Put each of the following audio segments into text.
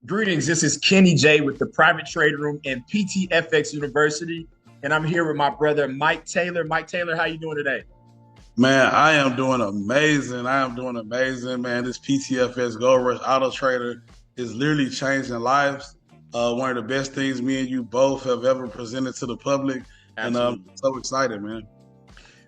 Greetings. This is Kenny J with the Private Trade Room and PTFX University, and I'm here with my brother Mike Taylor. Mike Taylor, how you doing today? Man, I am doing amazing. I am doing amazing, man. This PTFS Gold Rush Auto Trader is literally changing lives. One of the best things me and you both have ever presented to the public, and I'm Absolutely. so excited, man.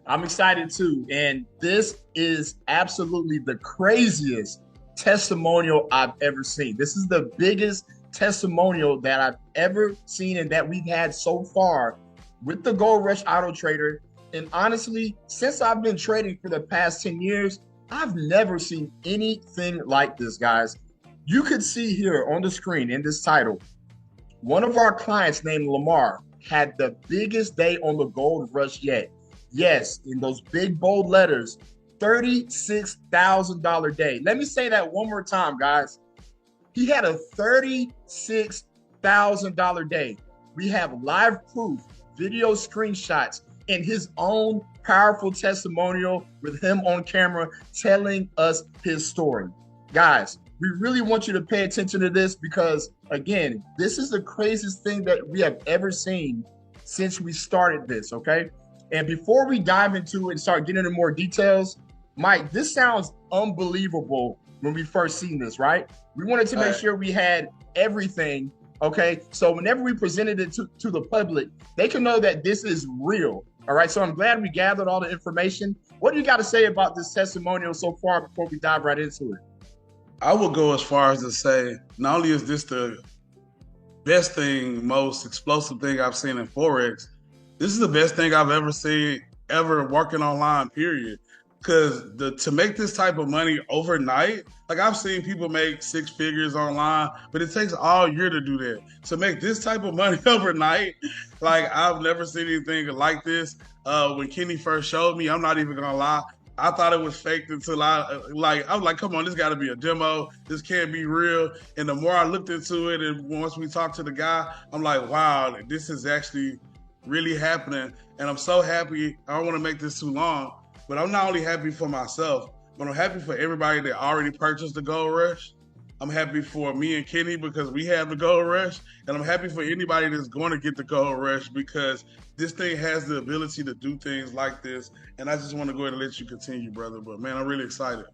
I'm excited too, and this is absolutely the craziest testimonial I've ever seen. This is the biggest testimonial that I've ever seen and that we've had so far with the Gold Rush Auto Trader. And honestly, since I've been trading for the past 10 years, I've never seen anything like this, guys. You could see here on the screen in this title, one of our clients named Lamar had the biggest day on the Gold Rush yet. Yes, in those big bold letters, $36,000 day. Let me say that one more time, guys. He had a $36,000 day. We have live proof, video screenshots, and his own powerful testimonial with him on camera telling us his story. Guys, we really want you to pay attention to this because, again, this is the craziest thing that we have ever seen since we started this, okay? And before we dive into it and start getting into more details, Mike, this sounds unbelievable when we first seen this, right? We wanted to All make right. sure we had everything, okay? So whenever we presented it to the public, they can know that this is real, all right? So I'm glad we gathered all the information. What do you got to say about this testimonial so far before we dive right into it? I would go as far as to say, not only is this the best thing, most explosive thing I've seen in Forex, this is the best thing I've ever seen ever working online, period. Because to make this type of money overnight, like I've seen people make six figures online, but it takes all year to do that. To make this type of money overnight, like I've never seen anything like this. When Kenny first showed me, I'm not even gonna lie, I thought it was faked until I was like, come on, this got to be a demo. This can't be real. And the more I looked into it, and once we talked to the guy, I'm like, wow, this is actually really happening. And I'm so happy. I don't want to make this too long, but I'm not only happy for myself, but I'm happy for everybody that already purchased the Gold Rush. I'm happy for me and Kenny because we have the Gold Rush, and I'm happy for anybody that's going to get the Gold Rush because this thing has the ability to do things like this. And I just want to go ahead and let you continue, brother. But man, I'm really excited.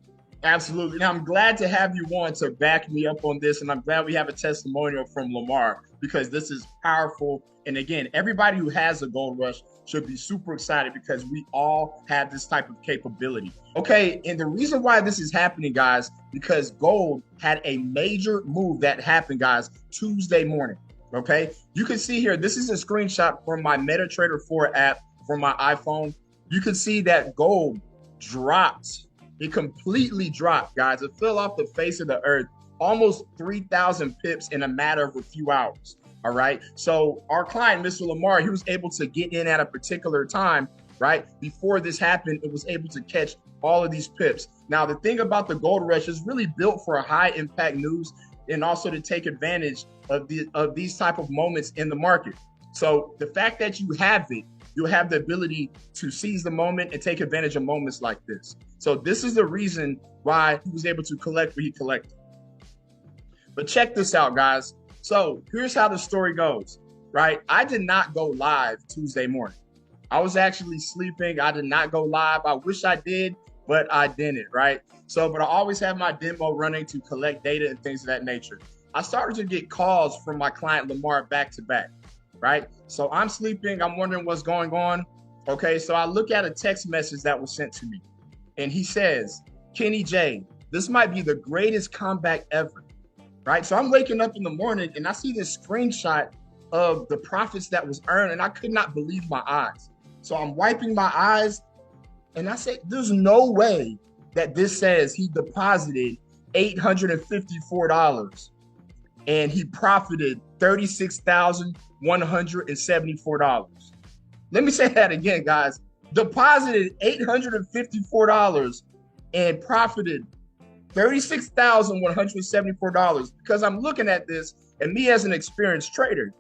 Absolutely. Now, I'm glad to have you on to back me up on this. And I'm glad we have a testimonial from Lamar because this is powerful. And again, everybody who has a gold rush should be super excited because we all have this type of capability. Okay. And the reason why this is happening, guys, because gold had a major move that happened, guys, Tuesday morning. Okay. You can see here, this is a screenshot from my MetaTrader 4 app from my iPhone. You can see that gold dropped. It completely dropped, guys. It fell off the face of the earth, almost 3,000 pips in a matter of a few hours. All right. So our client, Mr. Lamar, he was able to get in at a particular time, right? Before this happened, it was able to catch all of these pips. Now, the thing about the gold rush is really built for a high impact news and also to take advantage of these type of moments in the market. So the fact that you have it, you'll have the ability to seize the moment and take advantage of moments like this. So this is the reason why he was able to collect what he collected. But check this out, guys. So here's how the story goes, right? I did not go live Tuesday morning. I was actually sleeping. I did not go live. I wish I did, but I didn't, right? So, but I always have my demo running to collect data and things of that nature. I started to get calls from my client Lamar back to back, right? So I'm sleeping. I'm wondering what's going on. Okay, so I look at a text message that was sent to me, and he says, Kenny J, this might be the greatest comeback ever, right? So I'm waking up in the morning and I see this screenshot of the profits that was earned, and I could not believe my eyes. So I'm wiping my eyes, and I said, there's no way that this says he deposited $854 and he profited $36,174. Let me say that again, guys. Deposited $854 and profited $36,174 because I'm looking at this, and me as an experienced trader,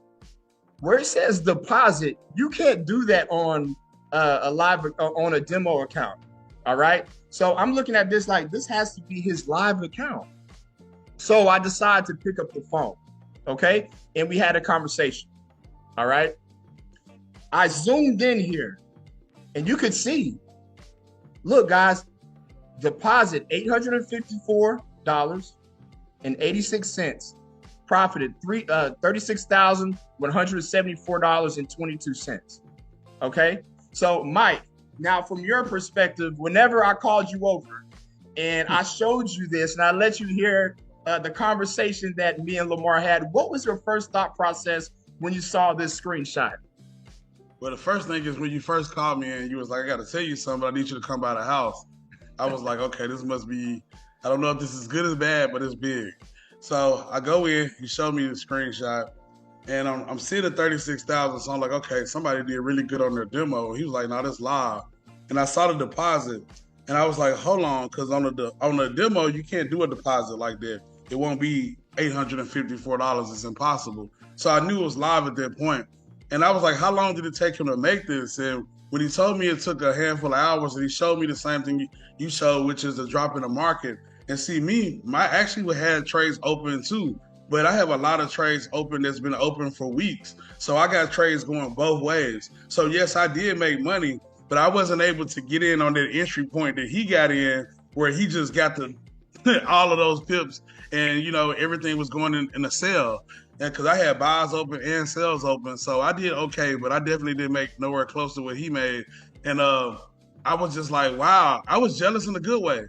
where it says deposit, you can't do that on a live on a demo account. All right. So I'm looking at this like this has to be his live account. So I decided to pick up the phone, okay? And we had a conversation, all right? I zoomed in here and you could see, look, guys, deposit $854.86, profited $36,174.22. Okay. So, Mike, now from your perspective, whenever I called you over and I showed you this and I let you hear the conversation that me and Lamar had, what was your first thought process when you saw this screenshot? Well, the first thing is when you first called me and you was like, I got to tell you something, I need you to come by the house. I was like, okay, this must be, I don't know if this is good or bad, but it's big. So I go in, he showed me the screenshot, and I'm seeing the 36,000. So I'm like, okay, somebody did really good on their demo. He was like, no, that's live. And I saw the deposit, and I was like, hold on, because on the demo, you can't do a deposit like that. It won't be $854. It's impossible. So I knew it was live at that point. And I was like, how long did it take him to make this? And when he told me it took a handful of hours, and he showed me the same thing you showed, which is a drop in the market. And see, I actually had trades open too, but I have a lot of trades open that's been open for weeks. So I got trades going both ways. So yes, I did make money, but I wasn't able to get in on that entry point that he got in, where he just got the all of those pips, and everything was going in a sell. And because I had buys open and sales open, so I did okay, but I definitely didn't make nowhere close to what he made. And I was just like, wow, I was jealous in a good way.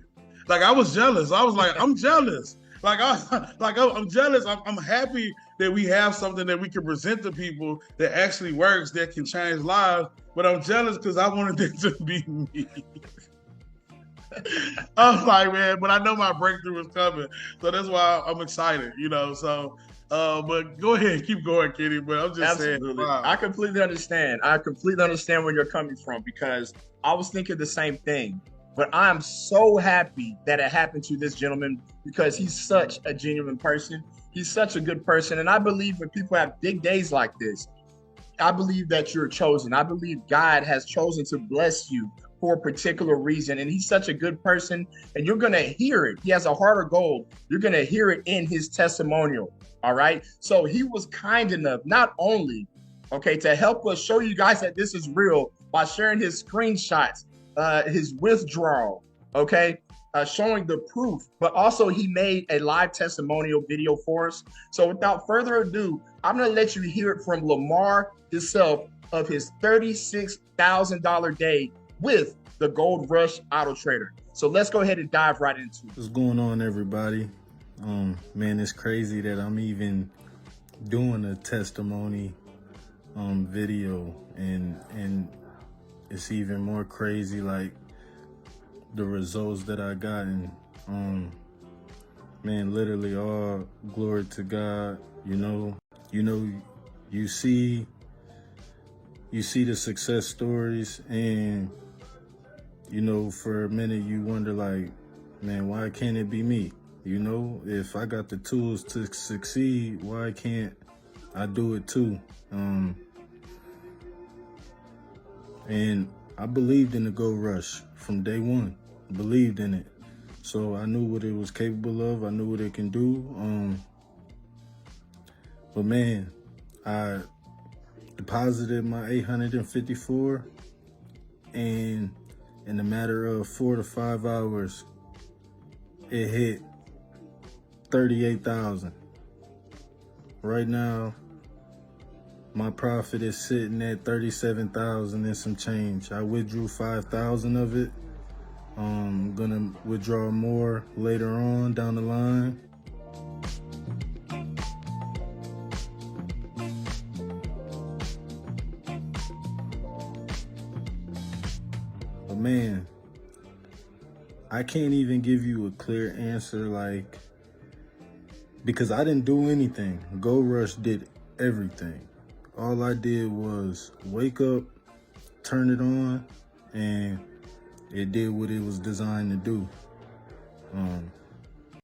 Like, I was jealous. I was like, I'm jealous. I'm jealous. I'm happy that we have something that we can present to people that actually works, that can change lives. But I'm jealous because I wanted it to be me. I'm like, man, but I know my breakthrough is coming, so that's why I'm excited. So. But go ahead, keep going, Kenny. But I'm just saying, wow. I completely understand. I completely understand where you're coming from, because I was thinking the same thing. But I'm so happy that it happened to this gentleman, because he's such a genuine person. He's such a good person. And I believe when people have big days like this, I believe that you're chosen. I believe God has chosen to bless you for a particular reason. And he's such a good person, and you're going to hear it. He has a heart of gold. You're going to hear it in his testimonial. All right. So he was kind enough, not only, okay, to help us show you guys that this is real by sharing his screenshots, his withdrawal, okay, showing the proof, but also he made a live testimonial video for us. So without further ado, I'm going to let you hear it from Lamar himself of his $36,000 day with the Gold Rush Auto Trader. So let's go ahead and dive right into it. What's going on, everybody? Man, it's crazy that I'm even doing a testimony video, and it's even more crazy, like, the results that I got. And man, literally all glory to God. You see the success stories, and for a minute you wonder, like, man, why can't it be me? If I got the tools to succeed, why can't I do it too? And I believed in the Gold Rush from day one. Believed in it. So I knew what it was capable of. I knew what it can do. But man, I deposited my 854, and in a matter of 4 to 5 hours, it hit 38,000. Right now, my profit is sitting at 37,000 and some change. I withdrew 5,000 of it. I'm gonna withdraw more later on down the line. But man, I can't even give you a clear answer, like, because I didn't do anything. Gold Rush did everything. All I did was wake up, turn it on, and it did what it was designed to do.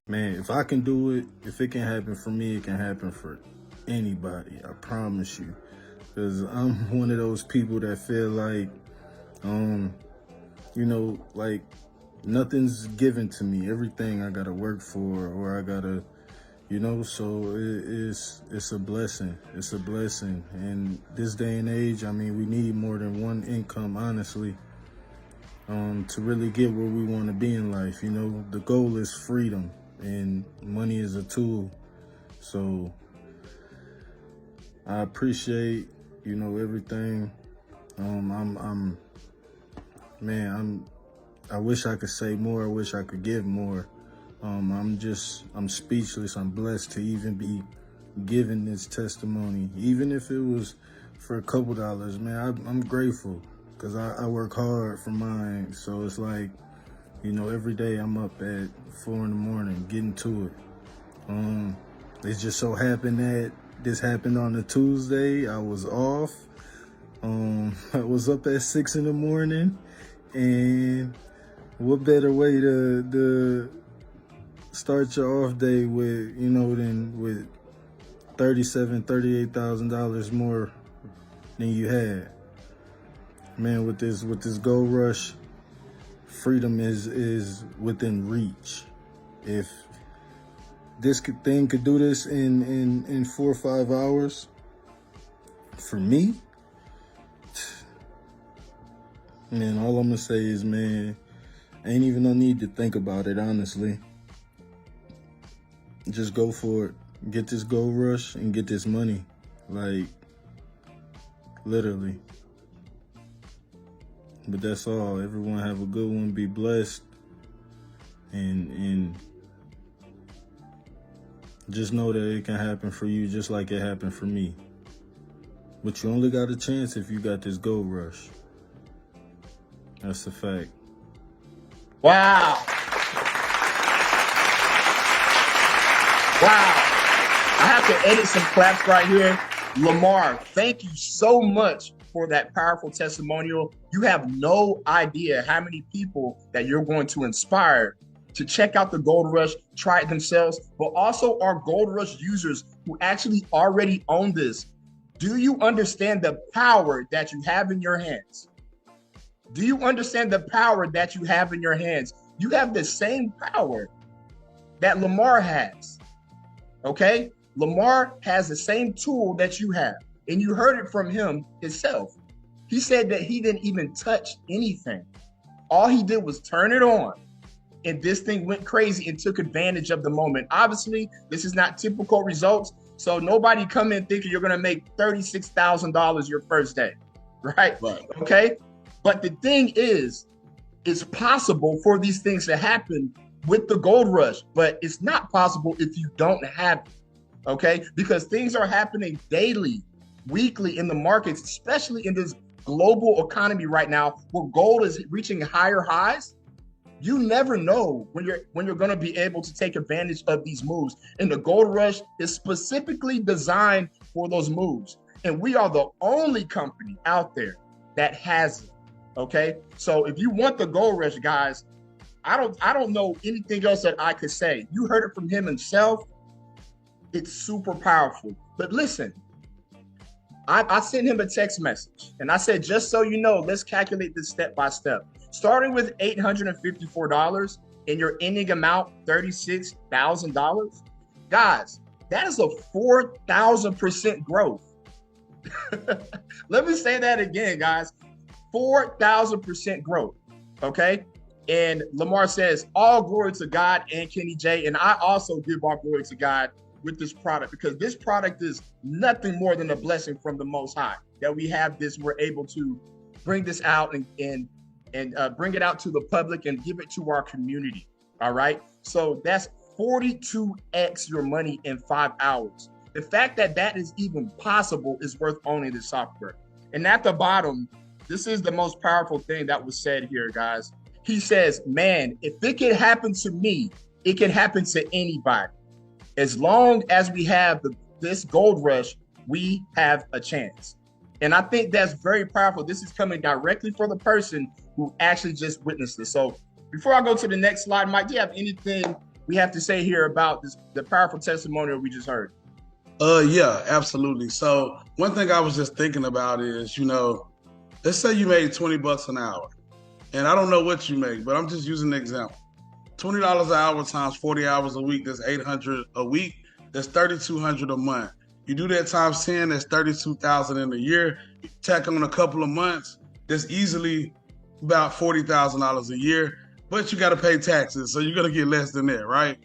Man, if I can do it, if it can happen for me, it can happen for anybody. I promise you. Because I'm one of those people that feel like, like, nothing's given to me. Everything I gotta work for, or I gotta, You know, so it's a blessing. It's a blessing. And this day and age, I mean, we need more than one income, honestly, to really get where we want to be in life. You know, the goal is freedom, and money is a tool. So I appreciate, you know, everything. I wish I could say more. I wish I could give more. I'm speechless. I'm blessed to even be given this testimony, even if it was for a couple dollars, man. I'm grateful because I work hard for mine. So it's like, you know, every day I'm up at 4 in the morning getting to it. It just so happened that this happened on a Tuesday. I was off. I was up at 6 in the morning, and what better way to start your off day with, you know, than with $38,000 more than you had. Man, with this gold rush, freedom is within reach. If this thing could do this in 4 or 5 hours, for me, man, all I'm gonna say is, man, ain't even no need to think about it, honestly. Just go for it. Get this gold rush and get this money. Like, literally. But that's all. Everyone have a good one. Be blessed. And just know that it can happen for you just like it happened for me. But you only got a chance if you got this gold rush. That's a fact. Wow. Wow. I have to edit some claps right here. Lamar, thank you so much for that powerful testimonial. You have no idea how many people that you're going to inspire to check out the Gold Rush, try it themselves, but also our Gold Rush users who actually already own this. Do you understand the power that you have in your hands? Do you understand the power that you have in your hands? You have the same power that Lamar has. Okay? Lamar has the same tool that you have, and you heard it from him himself. He said that he didn't even touch anything. All he did was turn it on, and this thing went crazy and took advantage of the moment. Obviously, this is not typical results, so nobody come in thinking you're gonna make $36,000 your first day, right? Okay? But the thing is, it's possible for these things to happen with the gold rush, but it's not possible if you don't have it, okay? Because things are happening daily, weekly in the markets, especially in this global economy right now where gold is reaching higher highs. You never know when you're going to be able to take advantage of these moves. And the gold rush is specifically designed for those moves. And we are the only company out there that has it, okay? So if you want the gold rush, guys, I don't know anything else that I could say. You heard it from him himself. It's super powerful. But listen, I sent him a text message and I said, just so you know, let's calculate this step by step. Starting with $854 and your ending amount, $36,000. Guys, that is a 4,000% growth. Let me say that again, guys. 4,000% growth, okay? And Lamar says, all glory to God and Kenny J. And I also give all glory to God with this product, because this product is nothing more than a blessing from the Most High that we have this. We're able to bring this out and bring it out to the public and give it to our community. All right. So that's 42x your money in 5 hours. The fact that that is even possible is worth owning this software. And at the bottom, this is the most powerful thing that was said here, guys. He says, man, if it can happen to me, it can happen to anybody. As long as we have this gold rush, we have a chance. And I think that's very powerful. This is coming directly from the person who actually just witnessed this. So before I go to the next slide, Mike, do you have anything we have to say here about this, the powerful testimonial we just heard? Yeah, absolutely. So one thing I was just thinking about is, let's say you made $20 an hour. And I don't know what you make, but I'm just using an example. $20 an hour times 40 hours a week, that's $800 a week. That's $3,200 a month. You do that times 10, that's $32,000 in a year. You tack on a couple of months, that's easily about $40,000 a year. But you got to pay taxes, so you're gonna get less than that, right?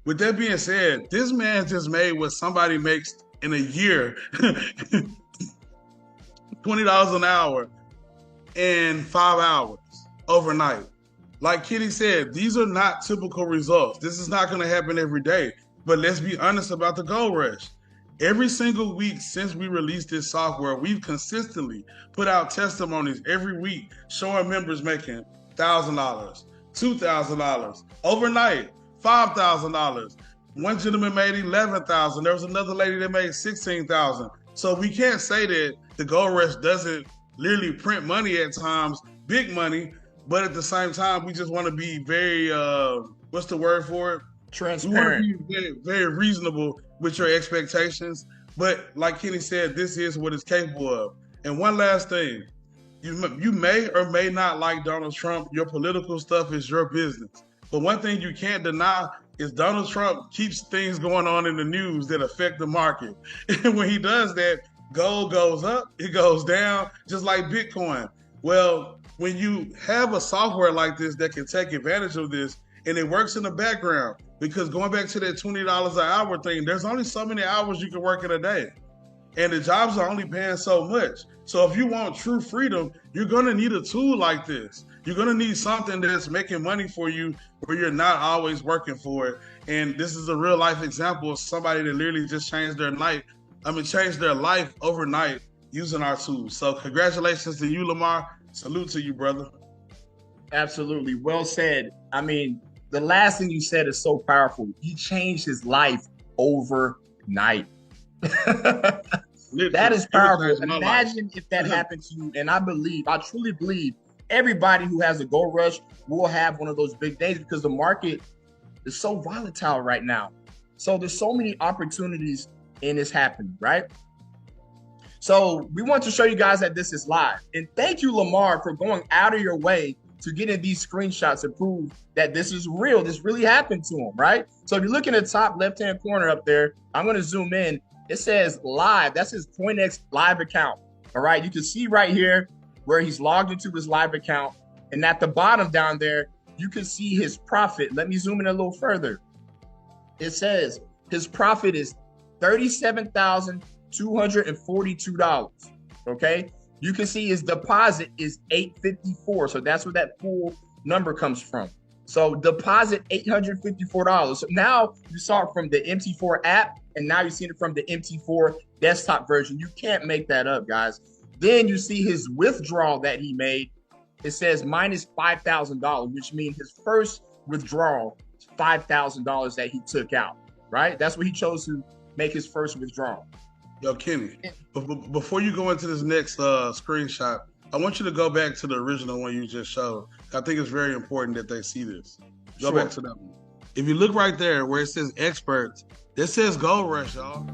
With that being said, this man just made what somebody makes in a year, $20 an hour in 5 hours overnight. Like Kitty said, these are not typical results. This is not going to happen every day. But let's be honest about the Gold Rush. Every single week since we released this software, we've consistently put out testimonies every week showing members making $1,000, $2,000 overnight, $5,000. One gentleman made $11,000. There was another lady that made $16,000. So we can't say that the Gold Rush doesn't literally print money at times, big money, but at the same time, we just want to be very, what's the word for it? Transparent. We want to be very, very reasonable with your expectations. But like Kenny said, this is what it's capable of. And one last thing, you may or may not like Donald Trump. Your political stuff is your business. But one thing you can't deny is Donald Trump keeps things going on in the news that affect the market. And when he does that, gold goes up, it goes down, just like Bitcoin. Well, when you have a software like this that can take advantage of this, and it works in the background, because going back to that $20 an hour thing, there's only so many hours you can work in a day. And the jobs are only paying so much. So if you want true freedom, you're going to need a tool like this. You're going to need something that's making money for you where you're not always working for it. And this is a real life example of somebody that literally just changed their life overnight using our tools. So congratulations to you, Lamar. Salute to you, brother. Absolutely. Well said. I mean, the last thing you said is so powerful. He changed his life overnight. That is powerful. Imagine if that happened to you. And I truly believe everybody who has a Gold Rush will have one of those big days, because the market is so volatile right now. So there's so many opportunities in this happening, right? So we want to show you guys that this is live. And thank you, Lamar, for going out of your way to get in these screenshots to prove that this is real. This really happened to him, right? So if you look in the top left-hand corner up there, I'm going to zoom in. It says live. That's his CoinEx live account. All right. You can see right here where he's logged into his live account. And at the bottom down there, you can see his profit. Let me zoom in a little further. It says his profit is $37,242. Okay. You can see his deposit is $854. So that's where that full number comes from. So deposit $854. So now you saw it from the MT4 app, and now you're seeing it from the MT4 desktop version. You can't make that up, guys. Then you see his withdrawal that he made. It says minus $5,000, which means his first withdrawal is $5,000 that he took out, right? That's what he chose to make his first withdrawal. Yo, Kenny, before you go into this next screenshot, I want you to go back to the original one you just showed. I think it's very important that they see this. Go back to that one. If you look right there where it says experts, this says Gold Rush, y'all.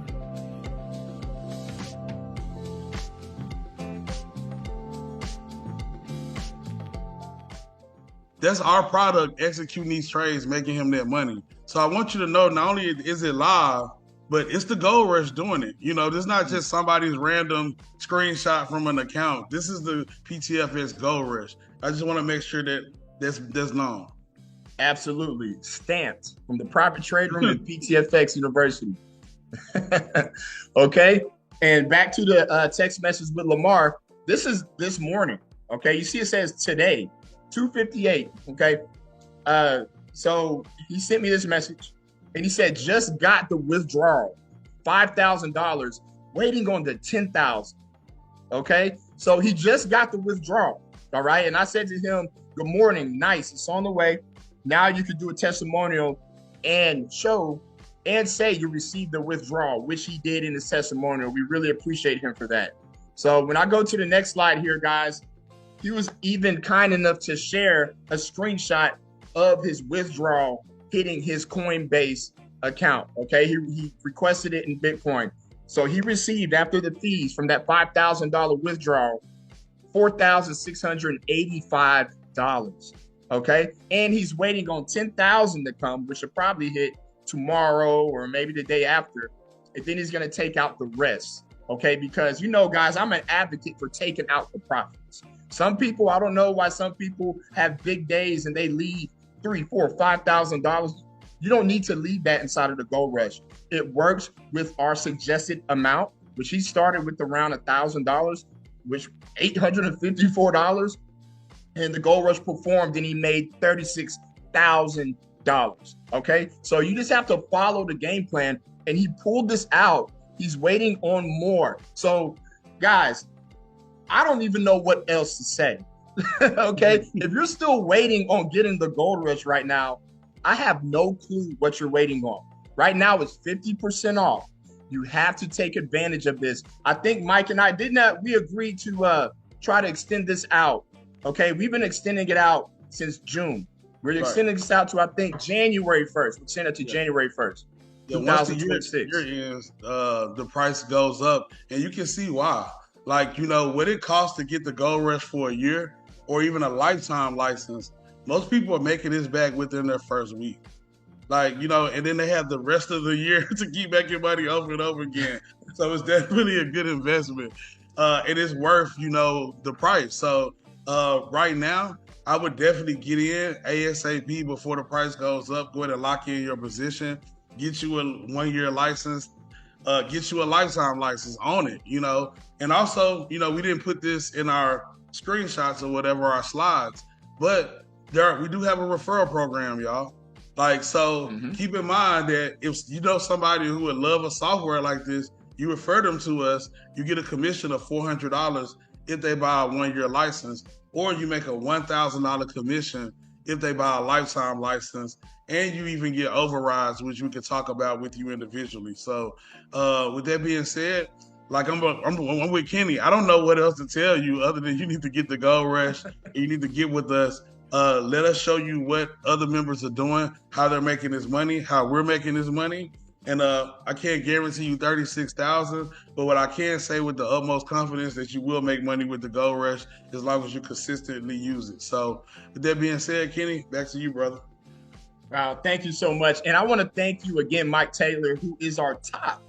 That's our product executing these trades, making him that money. So I want you to know, not only is it live, but it's the Gold Rush doing it. You know, this is not just somebody's random screenshot from an account. This is the PTFX Gold Rush. I just want to make sure that that's known. Absolutely. Stamped from the private trade room at PTFX University. Okay. And back to the text message with Lamar. This is this morning. Okay. You see it says today, 2:58. Okay. So he sent me this message. And he said, just got the withdrawal, $5,000, waiting on the $10,000. Okay. So he just got the withdrawal. All right. And I said to him, good morning. Nice. It's on the way. Now you can do a testimonial and show and say you received the withdrawal, which he did in his testimonial. We really appreciate him for that. So when I go to the next slide here, guys, he was even kind enough to share a screenshot of his withdrawal hitting his Coinbase account. Okay, he requested it in Bitcoin. So he received, after the fees from that $5,000 withdrawal, $4,685. Okay, and he's waiting on $10,000 to come, which should probably hit tomorrow or maybe the day after, and then he's going to take out the rest. Okay, because guys, I'm an advocate for taking out the profits. Some people, I don't know why some people have big days and they leave $3, $4, $5,000. You don't need to leave that inside of the Gold Rush. It works with our suggested amount, which he started with around $1,000, which $854, and the Gold Rush performed, and he made $36,000. Okay, so you just have to follow the game plan, and he pulled this out. He's waiting on more. So, guys, I don't even know what else to say. Okay, if you're still waiting on getting the Gold Rush right now, I have no clue what you're waiting on. Right now, it's 50% off. You have to take advantage of this. I think Mike and I we agreed to try to extend this out. Okay, we've been extending it out since June. We're extending this out to, I think, January 1st. We're extending it to January 1st. Yeah, once the year ends, the price goes up, and you can see why. Like, what it costs to get the Gold Rush for a year or even a lifetime license, most people are making this back within their first week. Like, and then they have the rest of the year to keep making money over and over again. So it's definitely a good investment. And it's worth, the price. So right now, I would definitely get in ASAP before the price goes up. Go ahead and lock in your position. Get you a 1-year license. Get you a lifetime license on it, And also, we didn't put this in our screenshots or whatever, our slides. But we do have a referral program, y'all. Like, so keep in mind that if you know somebody who would love a software like this, you refer them to us, you get a commission of $400 if they buy a 1-year license, or you make a $1,000 commission if they buy a lifetime license, and you even get overrides, which we can talk about with you individually. So with that being said, like I'm with Kenny. I don't know what else to tell you other than you need to get the Gold Rush. You need to get with us. Let us show you what other members are doing, how they're making this money, how we're making this money. And I can't guarantee you 36,000, but what I can say with the utmost confidence that you will make money with the Gold Rush as long as you consistently use it. So with that being said, Kenny, back to you, brother. Wow, thank you so much. And I want to thank you again, Mike Taylor, who is our top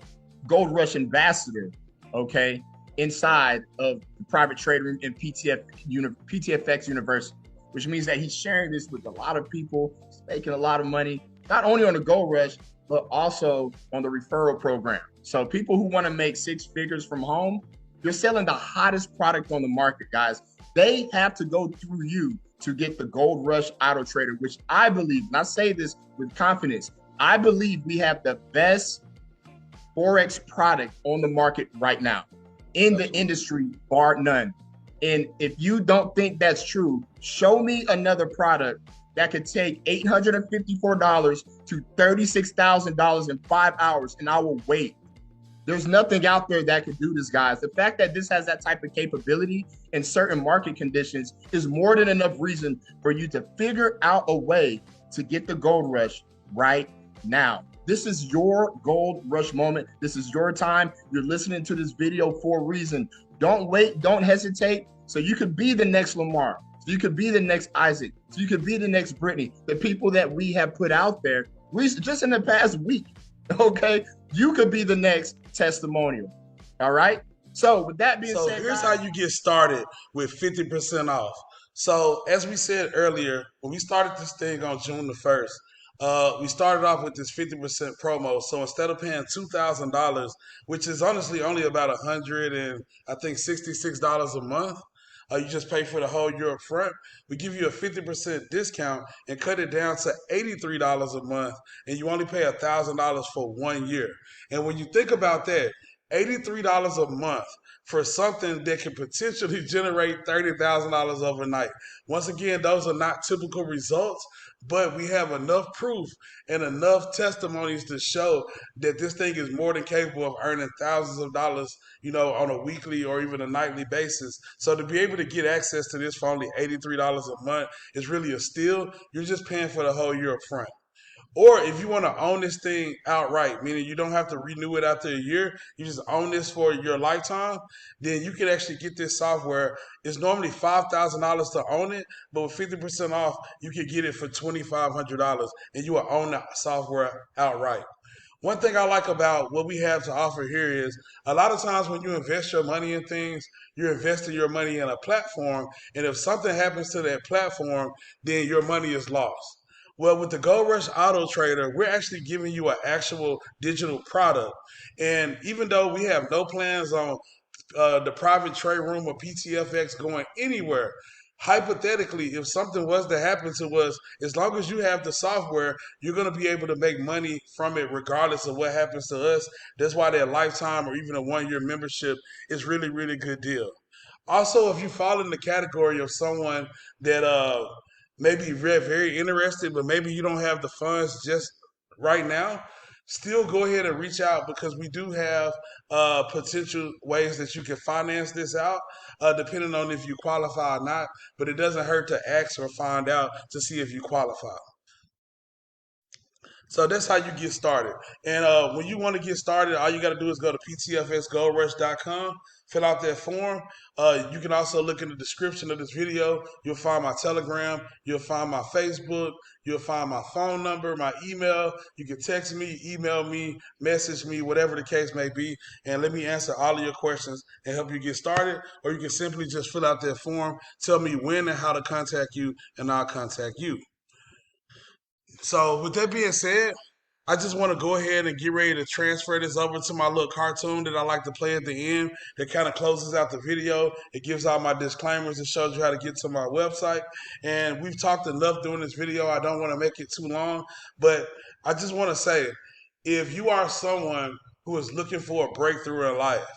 Gold Rush ambassador, okay, inside of the private trading in PTFX University, which means that he's sharing this with a lot of people, he's making a lot of money, not only on the Gold Rush, but also on the referral program. So people who want to make 6 figures from home, you're selling the hottest product on the market, guys. They have to go through you to get the Gold Rush Auto Trader, which I believe, and I say this with confidence, I believe we have the best Forex product on the market right now in the industry, bar none. And if you don't think that's true, show me another product that could take $854 to $36,000 in 5 hours, and I will wait. There's nothing out there that can do this, guys. The fact that this has that type of capability in certain market conditions is more than enough reason for you to figure out a way to get the Gold Rush right now. This is your Gold Rush moment. This is your time. You're listening to this video for a reason. Don't wait. Don't hesitate. So you could be the next Lamar. So you could be the next Isaac. So you could be the next Brittany. The people that we have put out there just in the past week, okay? You could be the next Testimonial, all right? So with that being said, here's how you get started with 50% off. So as we said earlier, when we started this thing on June the 1st, we started off with this 50% promo. So instead of paying $2,000, which is honestly only about $166 a month, you just pay for the whole year up front. We give you a 50% discount and cut it down to $83 a month, and you only pay $1,000 for 1 year. And when you think about that, $83 a month for something that can potentially generate $30,000 overnight. Once again, those are not typical results, but we have enough proof and enough testimonies to show that this thing is more than capable of earning thousands of dollars, on a weekly or even a nightly basis. So to be able to get access to this for only $83 a month is really a steal. You're just paying for the whole year up front. Or if you want to own this thing outright, meaning you don't have to renew it after a year, you just own this for your lifetime, then you can actually get this software. It's normally $5,000 to own it, but with 50% off, you can get it for $2,500 and you will own the software outright. One thing I like about what we have to offer here is a lot of times when you invest your money in things, you're investing your money in a platform, and if something happens to that platform, then your money is lost. Well, with the Gold Rush Auto Trader, we're actually giving you an actual digital product. And even though we have no plans on the private trade room or PTFX going anywhere, hypothetically, if something was to happen to us, as long as you have the software, you're going to be able to make money from it regardless of what happens to us. That's why that lifetime or even a 1-year membership is really, really good deal. Also, if you fall in the category of someone that maybe very interested, but maybe you don't have the funds just right now, still go ahead and reach out because we do have potential ways that you can finance this out, depending on if you qualify or not. But it doesn't hurt to ask or find out to see if you qualify. So that's how you get started. And when you want to get started, all you got to do is go to ptfxgoldrush.com, fill out that form. You can also look in the description of this video. You'll find my Telegram. You'll find my Facebook. You'll find my phone number, my email. You can text me, email me, message me, whatever the case may be. And let me answer all of your questions and help you get started. Or you can simply just fill out that form, tell me when and how to contact you, and I'll contact you. So with that being said, I just want to go ahead and get ready to transfer this over to my little cartoon that I like to play at the end that kind of closes out the video. It gives all my disclaimers. It shows you how to get to my website. And we've talked enough during this video. I don't want to make it too long, but I just want to say, if you are someone who is looking for a breakthrough in life,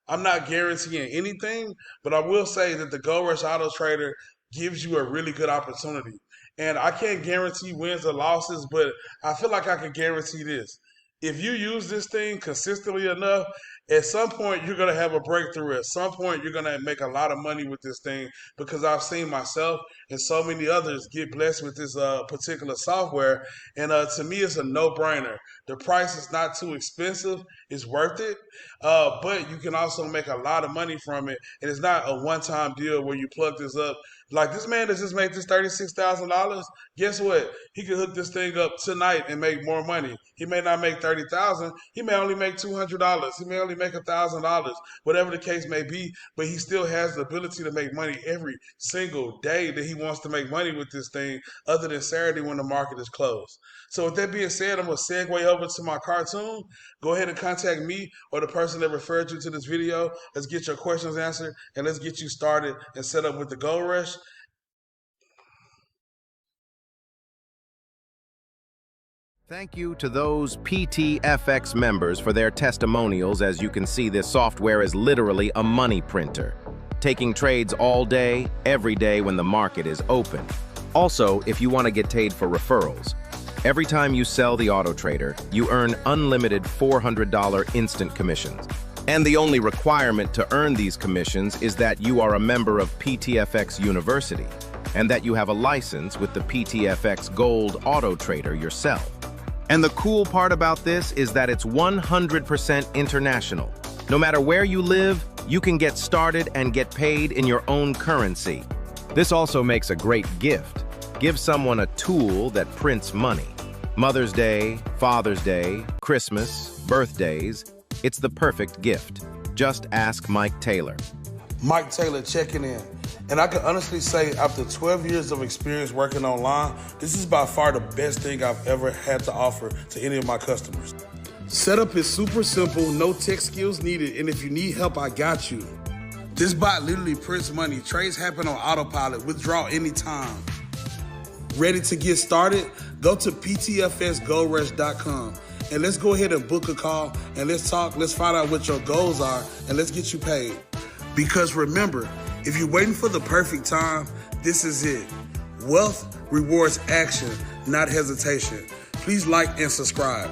I'm not guaranteeing anything, but I will say that the Gold Rush Auto Trader gives you a really good opportunity. And I can't guarantee wins or losses, but I feel like I can guarantee this. If you use this thing consistently enough, at some point you're going to have a breakthrough. At some point you're going to make a lot of money with this thing because I've seen myself and so many others get blessed with this particular software. And to me, it's a no-brainer. The price is not too expensive. It's worth it. But you can also make a lot of money from it. And it's not a one-time deal where you plug this up. Like this man that just made this $36,000, guess what? He could hook this thing up tonight and make more money. He may not make $30,000. He may only make $200. He may only make $1,000, whatever the case may be. But he still has the ability to make money every single day that he wants to make money with this thing, other than Saturday when the market is closed. So with that being said, I'm going to segue over to my cartoon. Go ahead and contact me or the person that referred you to this video. Let's get your questions answered and let's get you started and set up with the Gold Rush. Thank you to those PTFX members for their testimonials. As you can see, this software is literally a money printer, taking trades all day, every day when the market is open. Also, if you want to get paid for referrals, every time you sell the Auto Trader, you earn unlimited $400 instant commissions. And the only requirement to earn these commissions is that you are a member of PTFX University and that you have a license with the PTFX Gold Auto Trader yourself. And the cool part about this is that it's 100% international. No matter where you live, you can get started and get paid in your own currency. This also makes a great gift. Give someone a tool that prints money. Mother's Day, Father's Day, Christmas, birthdays, it's the perfect gift. Just ask Mike Taylor. Mike Taylor checking in. And I can honestly say, after 12 years of experience working online, this is by far the best thing I've ever had to offer to any of my customers. Setup is super simple, no tech skills needed, and if you need help, I got you. This bot literally prints money. Trades happen on autopilot. Withdraw anytime. Ready to get started? Go to ptfxgoldrush.com and let's go ahead and book a call and let's talk. Let's find out what your goals are and let's get you paid. Because remember, if you're waiting for the perfect time, this is it. Wealth rewards action, not hesitation. Please like and subscribe.